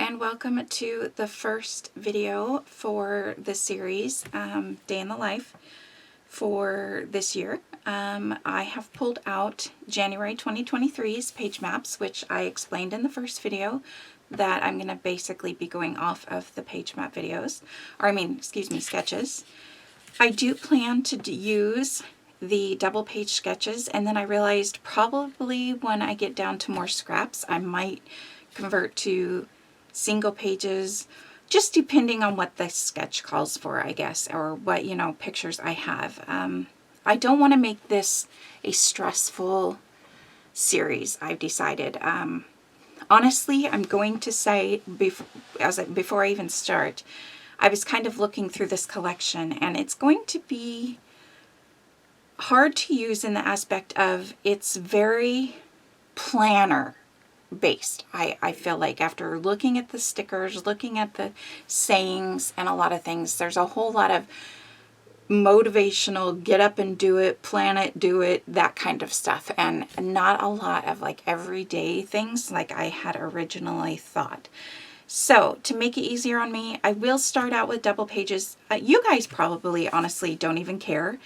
and welcome to the first video for the series, Day in the Life, for this year. I have pulled out January 2023's page maps, which I explained in the first video that I'm going to basically be going off of the page map videos, or sketches. I do plan to use the double page sketches, and then I realized probably when I get down to more scraps, I might convert to single pages, just depending on what the sketch calls for, I guess, or what, pictures I have. I don't want to make this a stressful series, I've decided. Honestly, I'm going to say, before I even start, I was kind of looking through this collection, and it's going to be hard to use in the aspect of it's very planner based. I feel like after looking at the stickers, looking at the sayings and a lot of things, there's a whole lot of motivational get up and do it, plan it, do it, that kind of stuff, and not a lot of like everyday things like I had originally thought. So to make it easier on me, I will start out with double pages. You guys probably honestly don't even care.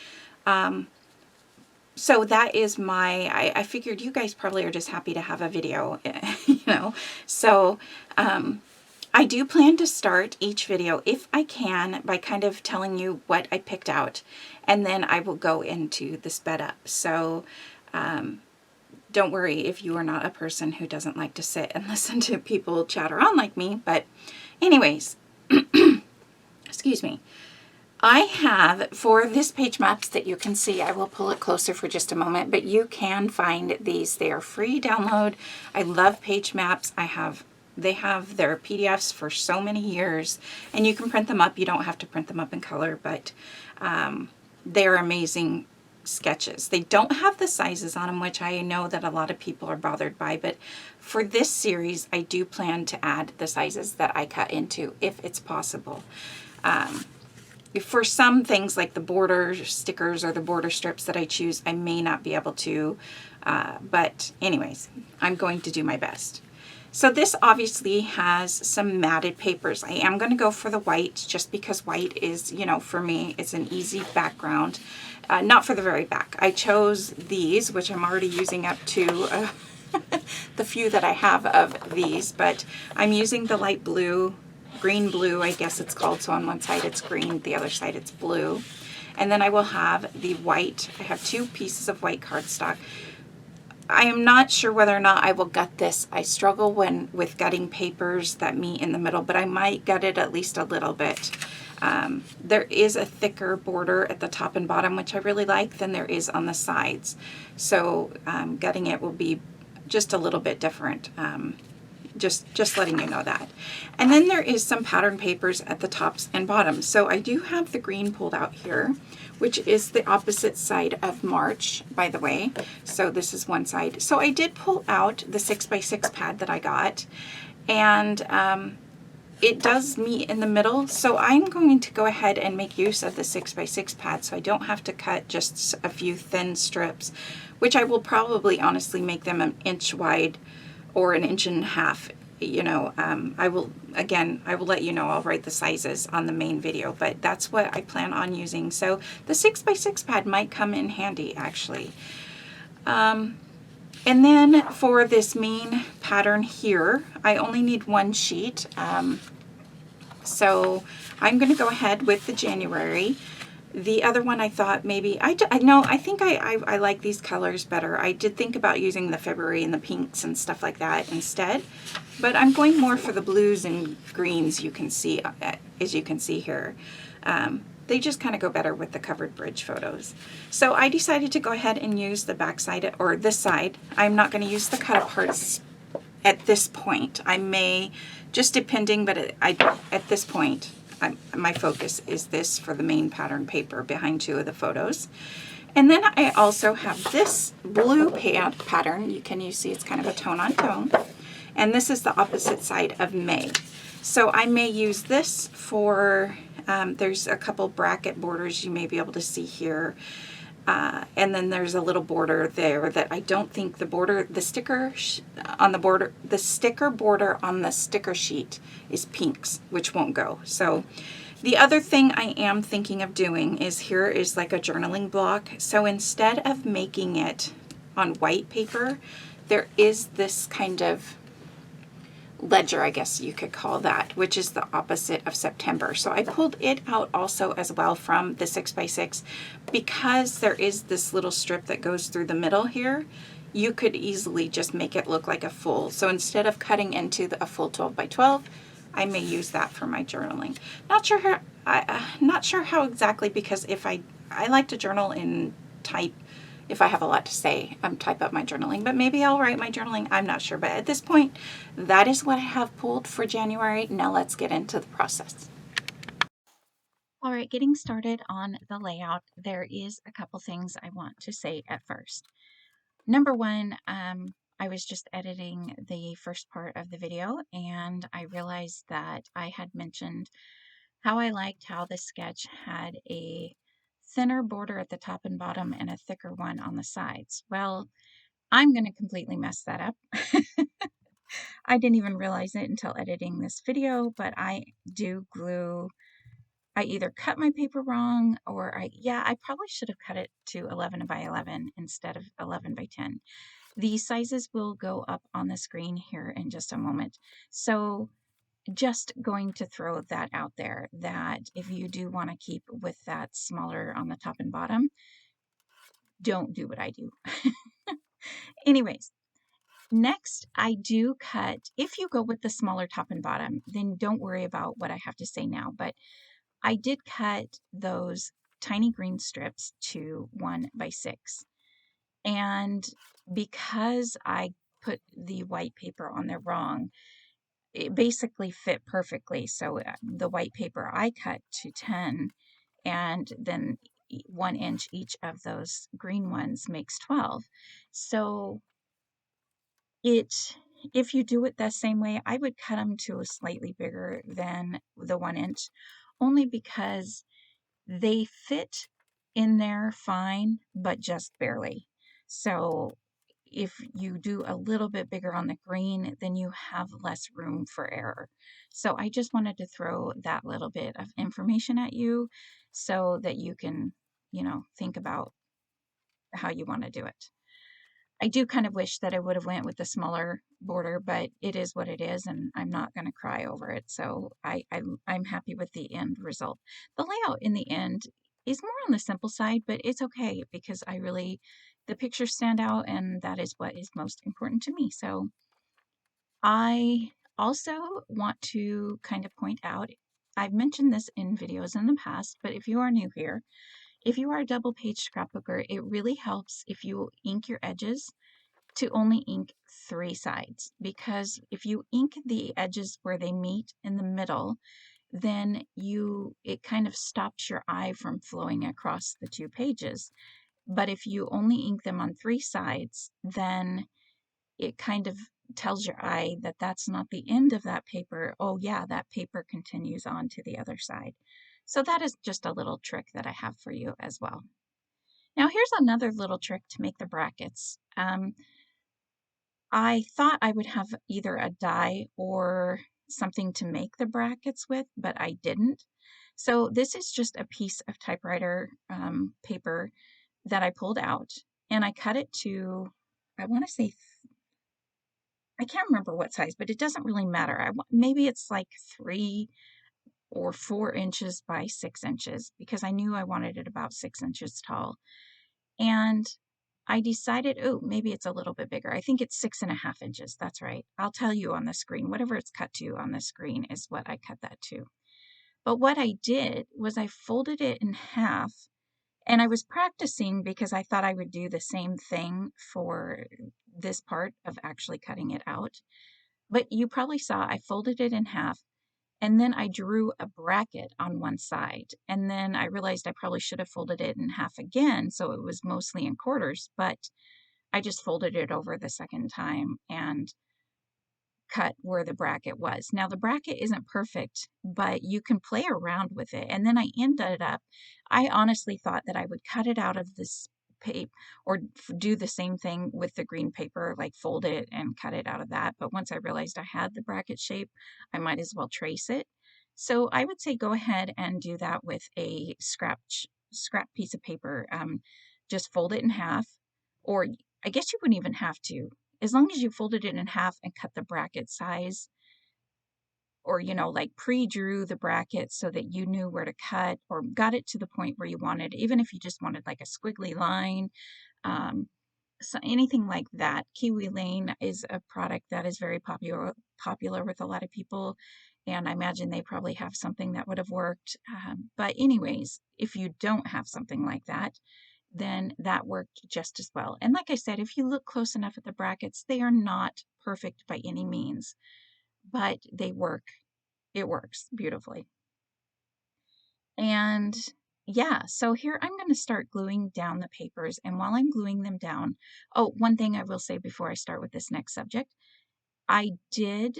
So that is I figured you guys probably are just happy to have a video, So I do plan to start each video, if I can, by kind of telling you what I picked out, and then I will go into the sped up. So don't worry if you are not a person who doesn't like to sit and listen to people chatter on like me. But anyways, excuse me. I have, for this page maps that you can see, I will pull it closer for just a moment, but you can find these. They are free download. I love page maps. They have their PDFs for so many years, and you can print them up. You don't have to print them up in color, but they're amazing sketches. They don't have the sizes on them, which I know that a lot of people are bothered by, but for this series, I do plan to add the sizes that I cut into, if it's possible. For some things like the border stickers or the border strips that I choose, I may not be able to, but anyways, I'm going to do my best. So this obviously has some matted papers. I am going to go for the white just because white is, for me, it's an easy background. Not for the very back. I chose these, which I'm already using up to the few that I have of these, but I'm using the light blue, green blue, I guess it's called. So on one side it's green, the other side it's blue. And then I will have the white. I have 2 pieces of white cardstock. I am not sure whether or not I will gut this. I struggle with gutting papers that meet in the middle, but I might gut it at least a little bit. There is a thicker border at the top and bottom, which I really like, than there is on the sides. So gutting it will be just a little bit different. Just letting you know that. And then there is some pattern papers at the tops and bottoms. So I do have the green pulled out here, which is the opposite side of March, by the way. So this is one side. So I did pull out the 6x6 pad that I got, and it does meet in the middle. So I'm going to go ahead and make use of the 6x6 pad, so I don't have to cut just a few thin strips, which I will probably honestly make them an inch wide or an inch and a half. I will let you know. I'll write the sizes on the main video, but that's what I plan on using. So the 6x6 pad might come in handy, actually. And then for this main pattern here, I only need 1 sheet. So I'm going to go ahead with the January. The other one I thought maybe, I think I like these colors better. I did think about using the February and the pinks and stuff like that instead, but I'm going more for the blues and greens, you can see, as you can see here. They just kind of go better with the covered bridge photos. So I decided to go ahead and use the back side, or this side. I'm not going to use the cut up parts at this point. I may, just depending, but at this point, my focus is this for the main pattern paper behind 2 of the photos. And then I also have this blue pattern. You see it's kind of a tone on tone. And this is the opposite side of May. So I may use this for, there's a couple bracket borders you may be able to see here. And then there's a little border there that I don't think the sticker on the border, the sticker border on the sticker sheet is pinks, which won't go. So the other thing I am thinking of doing is, here is like a journaling block. So instead of making it on white paper, there is this kind of ledger, I guess you could call that, which is the opposite of September. So I pulled it out also as well from the 6x6, because there is this little strip that goes through the middle here. You could easily just make it look like a full. So instead of cutting into a full 12 by 12, I may use that for my journaling. Not sure how exactly, because if I like to journal in type. If I have a lot to say, type up my journaling, but maybe I'll write my journaling. I'm not sure. But at this point, that is what I have pulled for January. Now let's get into the process. All right, getting started on the layout, there is a couple things I want to say at first. Number one, I was just editing the first part of the video, and I realized that I had mentioned how I liked how the sketch had a thinner border at the top and bottom and a thicker one on the sides. Well, I'm going to completely mess that up. I didn't even realize it until editing this video, but I do glue. I either cut my paper wrong, or I probably should have cut it to 11 by 11 instead of 11 by 10. These sizes will go up on the screen here in just a moment. So just going to throw that out there, that if you do want to keep with that smaller on the top and bottom, don't do what I do. Anyways, next I do cut, if you go with the smaller top and bottom, then don't worry about what I have to say now, but I did cut those tiny green strips to 1 by 6. And because I put the white paper on there wrong, it basically fit perfectly. So the white paper I cut to 10, and then 1 inch each of those green ones makes 12. So if you do it the same way, I would cut them to a slightly bigger than the 1 inch, only because they fit in there fine, but just barely. So if you do a little bit bigger on the green, then you have less room for error. So I just wanted to throw that little bit of information at you so that you can, think about how you want to do it. I do kind of wish that I would have went with the smaller border, but it is what it is, and I'm not going to cry over it. So I'm happy with the end result. The layout in the end is more on the simple side, but it's okay, because the pictures stand out, and that is what is most important to me. So I also want to kind of point out, I've mentioned this in videos in the past, but if you are new here, if you are a double page scrapbooker, it really helps if you ink your edges to only ink 3 sides, because if you ink the edges where they meet in the middle, then it kind of stops your eye from flowing across the 2 pages. But if you only ink them on 3 sides, then it kind of tells your eye that that's not the end of that paper. Oh yeah, that paper continues on to the other side. So that is just a little trick that I have for you as well. Now here's another little trick to make the brackets. I thought I would have either a die or something to make the brackets with, but I didn't. So this is just a piece of typewriter paper that I pulled out, and I cut it to, I want to say, I can't remember what size, but it doesn't really matter. Maybe it's like 3 or 4 inches by 6 inches, because I knew I wanted it about 6 inches tall. And I decided, oh, maybe it's a little bit bigger. I think it's 6.5 inches. That's right. I'll tell you on the screen. Whatever it's cut to on the screen is what I cut that to. But what I did was I folded it in half, and I was practicing because I thought I would do the same thing for this part of actually cutting it out. But you probably saw I folded it in half, and then I drew a bracket on one side. And then I realized I probably should have folded it in half again, so it was mostly in quarters, but I just folded it over the second time and cut where the bracket was. Now the bracket isn't perfect, but you can play around with it. And then I ended up, I honestly thought that I would cut it out of this paper or do the same thing with the green paper, like fold it and cut it out of that. But once I realized I had the bracket shape, I might as well trace it. So I would say go ahead and do that with a scrap piece of paper. Just fold it in half, or I guess you wouldn't even have to, as long as you folded it in half and cut the bracket size, or, you know, like pre-drew the bracket so that you knew where to cut or got it to the point where you wanted, even if you just wanted like a squiggly line, so anything like that. Kiwi Lane is a product that is very popular with a lot of people, and I imagine they probably have something that would have worked. But anyways, if you don't have something like that, then that worked just as well. And like I said, if you look close enough at the brackets, they are not perfect by any means, but they work. It works beautifully. And yeah, so here I'm going to start gluing down the papers. And while I'm gluing them down, oh, one thing I will say before I start with this next subject, I did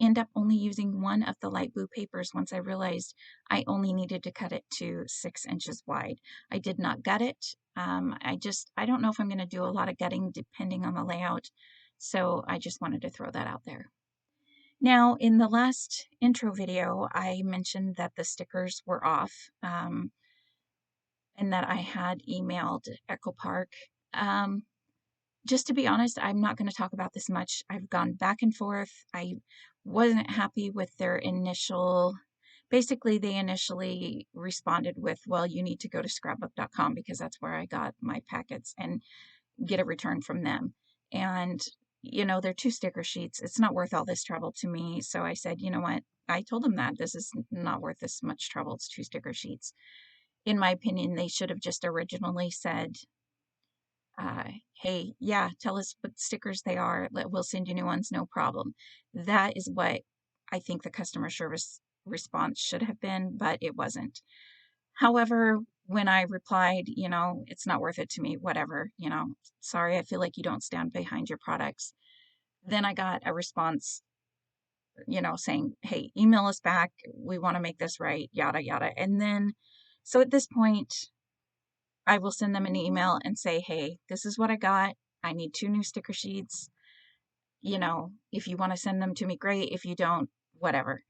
end up only using one of the light blue papers once I realized I only needed to cut it to 6 inches wide. I did not gut it. I don't know if I'm going to do a lot of gutting depending on the layout. So I just wanted to throw that out there. Now, in the last intro video, I mentioned that the stickers were off, and that I had emailed Echo Park. Just to be honest, I'm not going to talk about this much. I've gone back and forth. I wasn't happy with their initial, basically they initially responded with, well, you need to go to scrapbook.com because that's where I got my packets, and get a return from them. And, you know, they're 2 sticker sheets. It's not worth all this trouble to me. So I said, you know what? I told them that this is not worth this much trouble. It's 2 sticker sheets. In my opinion, they should have just originally said, hey, yeah, tell us what stickers they are. We'll send you new ones, no problem. That is what I think the customer service response should have been, but it wasn't. However, when I replied, you know, it's not worth it to me, whatever, you know, sorry, I feel like you don't stand behind your products. Then I got a response, you know, saying, hey, email us back. We want to make this right, yada, yada. And then, so at this point, I will send them an email and say, hey, this is what I got. I need 2 new sticker sheets. You know, if you want to send them to me, great. If you don't, whatever.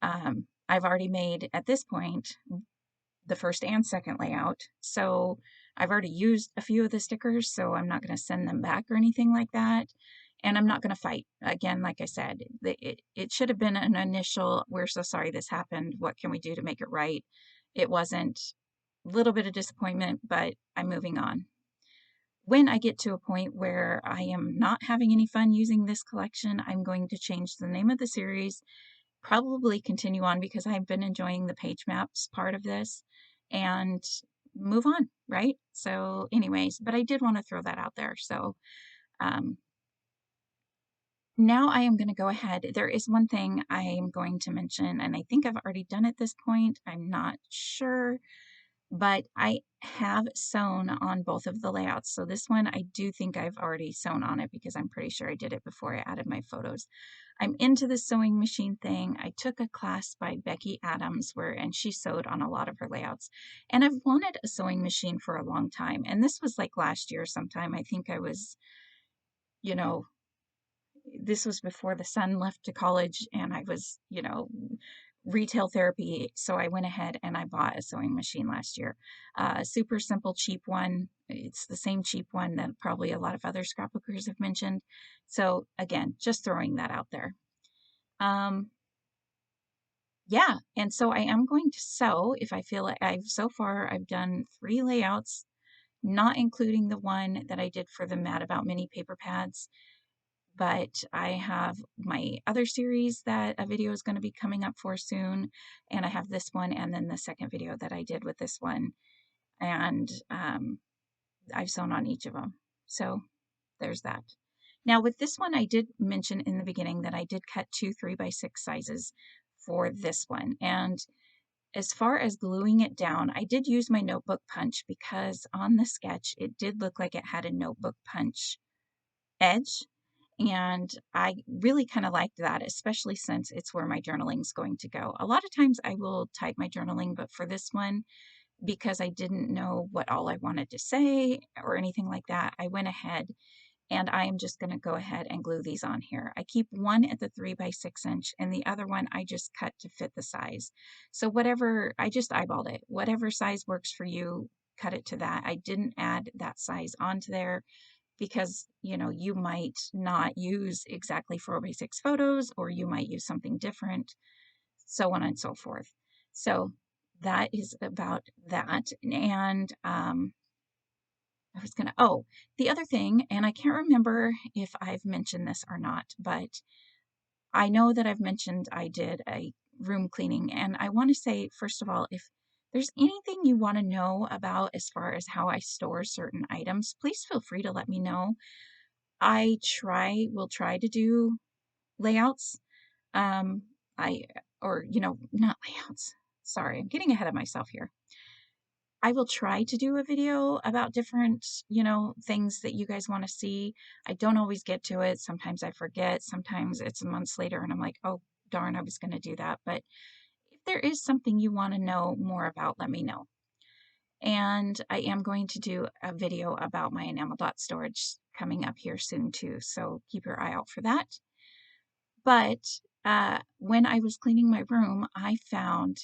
I've already made, at this point, the first and second layout. So I've already used a few of the stickers, so I'm not going to send them back or anything like that. And I'm not going to fight. Again, like I said, it should have been an initial, we're so sorry this happened. What can we do to make it right? It wasn't. A little bit of disappointment, but I'm moving on. When I get to a point where I am not having any fun using this collection, I'm going to change the name of the series, probably continue on because I've been enjoying the page maps part of this, and move on, right? So anyways, but I did want to throw that out there. So now I am going to go ahead. There is one thing I am going to mention, and I think I've already done at this point. I'm not sure, but I have sewn on both of the layouts. So this one, I do think I've already sewn on it because I'm pretty sure I did it before I added my photos. I'm into the sewing machine thing. I took a class by Becky Adams and she sewed on a lot of her layouts. And I've wanted a sewing machine for a long time. And this was like last year sometime. I think I was, you know, this was before the son left to college and I was, you know, retail therapy. So I went ahead and I bought a sewing machine last year. Super simple, cheap one. It's the same cheap one that probably a lot of other scrapbookers have mentioned. So again, just throwing that out there. Yeah, and so I am going to sew if I feel like so far I've done 3 layouts, not including the one that I did for the Mad About Mini paper pads. But I have my other series that a video is going to be coming up for soon. And I have this one and then the second video that I did with this one. And I've sewn on each of them. So there's that. Now with this one, I did mention in the beginning that I did cut 2 3x6 sizes for this one. And as far as gluing it down, I did use my notebook punch because on the sketch, it did look like it had a notebook punch edge. And I really kind of liked that, especially since it's where my journaling is going to go. A lot of times I will type my journaling, but for this one, because I didn't know what all I wanted to say or anything like that, I went ahead and I am just going to go ahead and glue these on here. I keep one at the 3x6" and the other one I just cut to fit the size. So whatever, I just eyeballed it. Whatever size works for you, cut it to that. I didn't add that size onto there because, you know, you might not use exactly 4x6 photos, or you might use something different, so on and so forth. So that is about that. And I was gonna, oh, the other thing, and I can't remember if I've mentioned this or not, but I know that I've mentioned I did a room cleaning, and I want to say, first of all, if there's anything you want to know about as far as how I store certain items, please feel free to let me know. Will try to do layouts. Um, or, you know, not layouts. Sorry, I'm getting ahead of myself here. I will try to do a video about different, you know, things that you guys want to see. I don't always get to it. Sometimes I forget. Sometimes it's months later and I'm like, oh, darn, I was going to do that. But if there is something you want to know more about, let me know. And I am going to do a video about my enamel dot storage coming up here soon too. So keep your eye out for that. But when I was cleaning my room, I found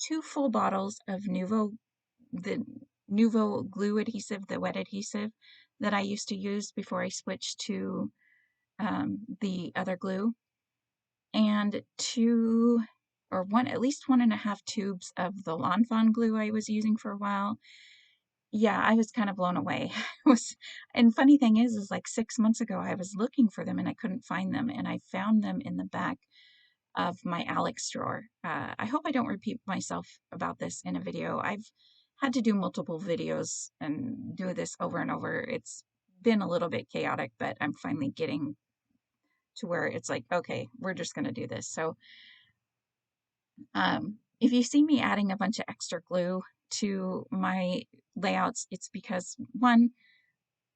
2 full bottles of the Nuvo glue adhesive, the wet adhesive that I used to use before I switched to the other glue, and at least 1.5 tubes of the Lawn Fawn glue I was using for a while. Yeah, I was kind of blown away. And funny thing is like 6 months ago, I was looking for them and I couldn't find them, and I found them in the back of my Alex drawer. I hope I don't repeat myself about this in a video. I've had to do multiple videos and do this over and over. It's been a little bit chaotic, but I'm finally getting to where it's like, okay, we're just going to do this. So if you see me adding a bunch of extra glue to my layouts, it's because, one,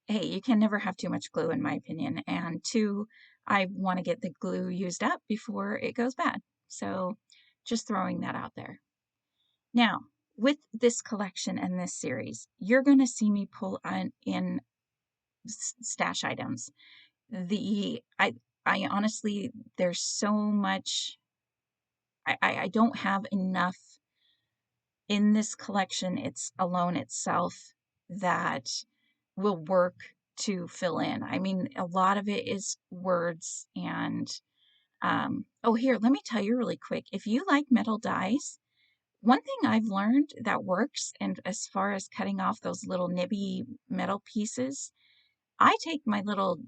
hey, you can never have too much glue in my opinion, and two, I want to get the glue used up before it goes bad. So just throwing that out there. Now, with this collection and this series, you're going to see me pull in stash items. I honestly, there's so much, I don't have enough in this collection, it's alone itself, that will work to fill in. I mean, a lot of it is words and, oh, here, let me tell you really quick. If you like metal dies, one thing I've learned that works, and as far as cutting off those little nibby metal pieces, I take my little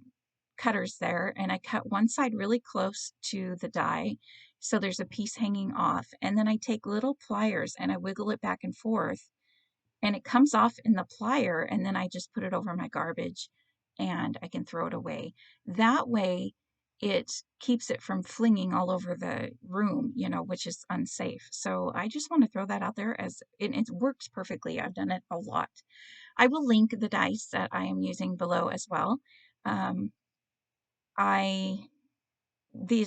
cutters there and I cut one side really close to the die so there's a piece hanging off, and then I take little pliers and I wiggle it back and forth and it comes off in the plier, and then I just put it over my garbage and I can throw it away. That way it keeps it from flinging all over the room, you know, which is unsafe. So I just want to throw that out there as it works perfectly. I've done it a lot. I will link the dice that I am using below as well. Um, I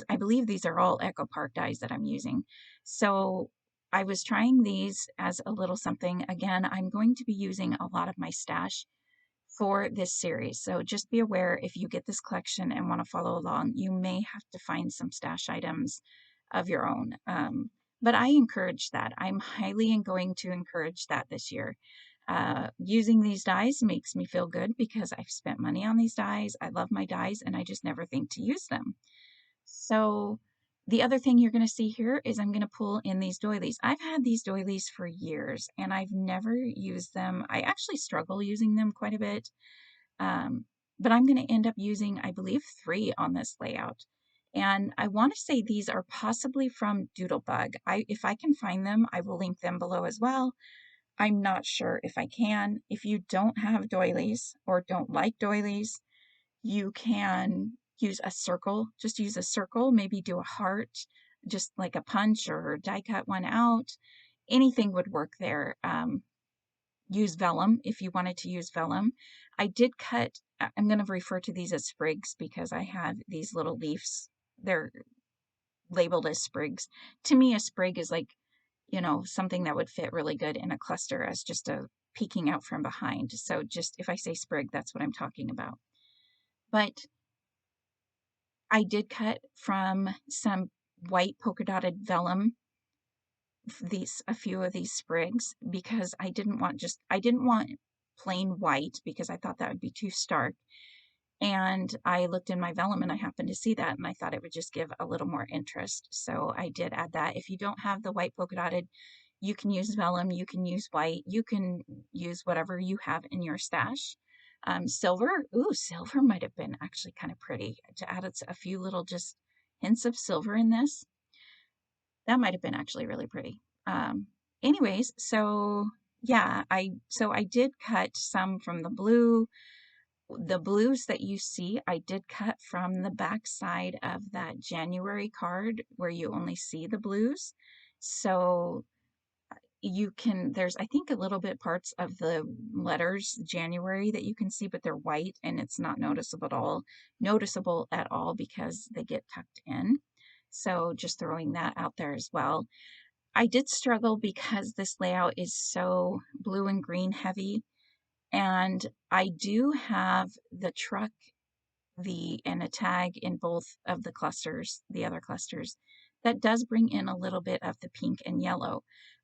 I believe these are all Echo Park dies that I'm using. So I was trying these as a little something. Again, I'm going to be using a lot of my stash for this series. So just be aware, if you get this collection and want to follow along, you may have to find some stash items of your own. But I encourage that. I'm highly going to encourage that this year. Using these dies makes me feel good because I've spent money on these dies. I love my dies and I just never think to use them. So the other thing you're going to see here is I'm going to pull in these doilies. I've had these doilies for years and I've never used them. I actually struggle using them quite a bit. But I'm going to end up using, I believe, 3 on this layout. And I want to say these are possibly from Doodlebug. If I can find them, I will link them below as well. I'm not sure if I can. If you don't have doilies or don't like doilies, you can use a circle. Just use a circle, maybe do a heart, just like a punch or die cut one out. Anything would work there. Use vellum if you wanted to use vellum. I did cut I'm going to refer to these as sprigs because I have these little leaves. They're labeled as sprigs. To me, a sprig is like, you know, something that would fit really good in a cluster as just a peeking out from behind. So just if I say sprig, that's what I'm talking about. But I did cut from some white polka dotted vellum a few of these sprigs because I didn't want plain white because I thought that would be too stark. And I looked in my vellum and I happened to see that and I thought it would just give a little more interest. So I did add that. If you don't have the white polka dotted, you can use vellum, you can use white, you can use whatever you have in your stash. Silver, silver might have been actually kind of pretty to add a few little just hints of silver in this. That might have been actually really pretty. Anyways, so yeah, I did cut some from the blue. The blues that you see, I did cut from the back side of that January card where you only see the blues. So you can, there's, I think, a little bit parts of the letters January that you can see, but they're white and it's not noticeable at all because they get tucked in. So just throwing that out there as well. I did struggle because this layout is so blue and green heavy. And I do have the truck, and a tag in both of the clusters, the other clusters, that does bring in a little bit of the pink and yellow.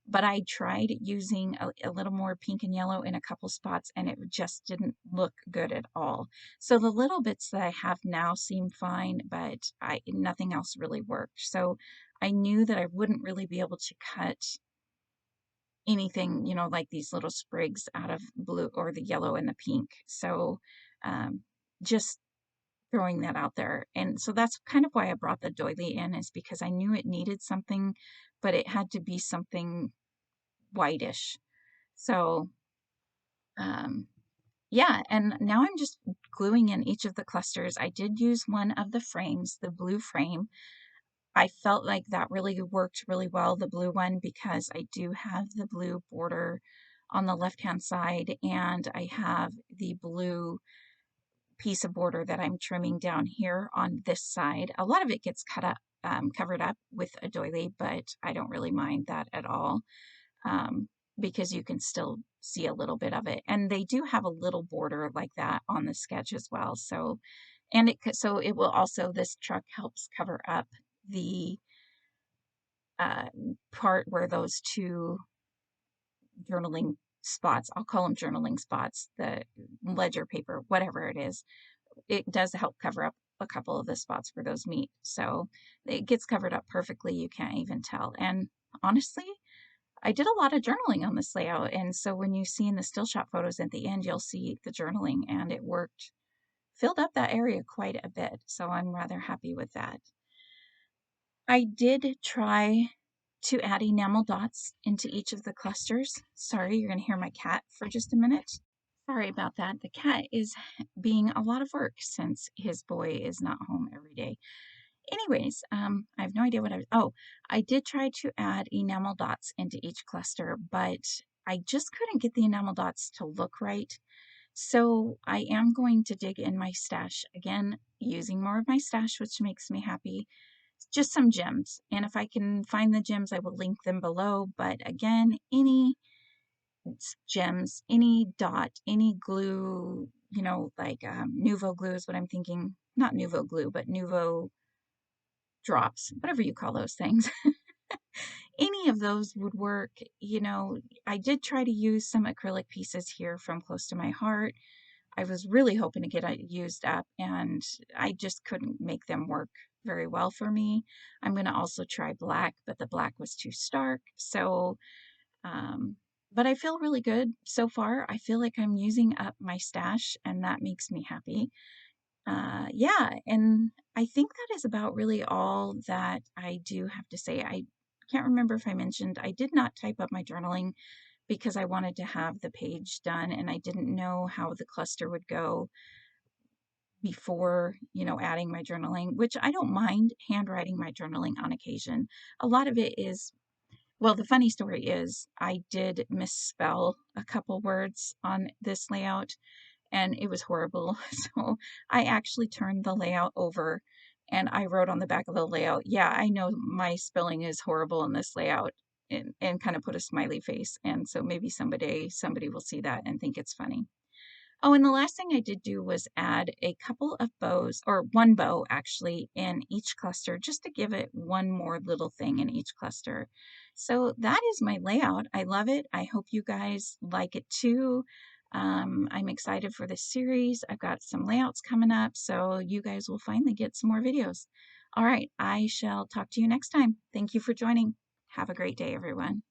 But I tried using a little more pink and yellow in a couple spots and it just didn't look good at all. So the little bits that I have now seem fine, but nothing else really worked. So I knew that I wouldn't really be able to cut anything, you know, like these little sprigs out of blue or the yellow and the pink. So just throwing that out there. And so that's kind of why I brought the doily in, is because I knew it needed something, but it had to be something whitish. So yeah, and now I'm just gluing in each of the clusters. I did use one of the frames, the blue frame. I felt like that really worked really well, the blue one, because I do have the blue border on the left-hand side and I have the blue piece of border that I'm trimming down here on this side. A lot of it gets covered up with a doily, but I don't really mind that at all because you can still see a little bit of it. And they do have a little border like that on the sketch as well. So, it will also, this truck helps cover up the part where those two journaling spots, I'll call them journaling spots, the ledger paper, whatever it is, it does help cover up a couple of the spots where those meet. So it gets covered up perfectly. You can't even tell. And honestly, I did a lot of journaling on this layout. And so when you see in the still shot photos at the end, you'll see the journaling and it worked, filled up that area quite a bit. So I'm rather happy with that. I did try to add enamel dots into each of the clusters. Sorry, you're going to hear my cat for just a minute. Sorry about that. The cat is being a lot of work since his boy is not home every day. Anyways, I have no idea I did try to add enamel dots into each cluster, but I just couldn't get the enamel dots to look right. So I am going to dig in my stash again, using more of my stash, which makes me happy. Just some gems. And if I can find the gems, I will link them below. But again, any gems, any dot, any glue, you know, like Nuvo glue is what I'm thinking. Not Nuvo glue, but Nuvo drops, whatever you call those things. Any of those would work. You know, I did try to use some acrylic pieces here from Close to My Heart. I was really hoping to get it used up and I just couldn't make them work very well for me. I'm going to also try black, but the black was too stark. So, but I feel really good so far. I feel like I'm using up my stash and that makes me happy. Yeah, and I think that is about really all that I do have to say. I can't remember if I mentioned I did not type up my journaling because I wanted to have the page done and I didn't know how the cluster would go before, you know, adding my journaling, which I don't mind handwriting my journaling on occasion. A lot of it is, well, the funny story is I did misspell a couple words on this layout and it was horrible. So I actually turned the layout over and I wrote on the back of the layout, yeah, I know my spelling is horrible in this layout, and kind of put a smiley face. And so maybe someday somebody will see that and think it's funny. Oh, and the last thing I did do was add a couple of bows, or one bow actually, in each cluster, just to give it one more little thing in each cluster. So that is my layout. I love it. I hope you guys like it too. I'm excited for this series. I've got some layouts coming up, so you guys will finally get some more videos. All right, I shall talk to you next time. Thank you for joining. Have a great day, everyone.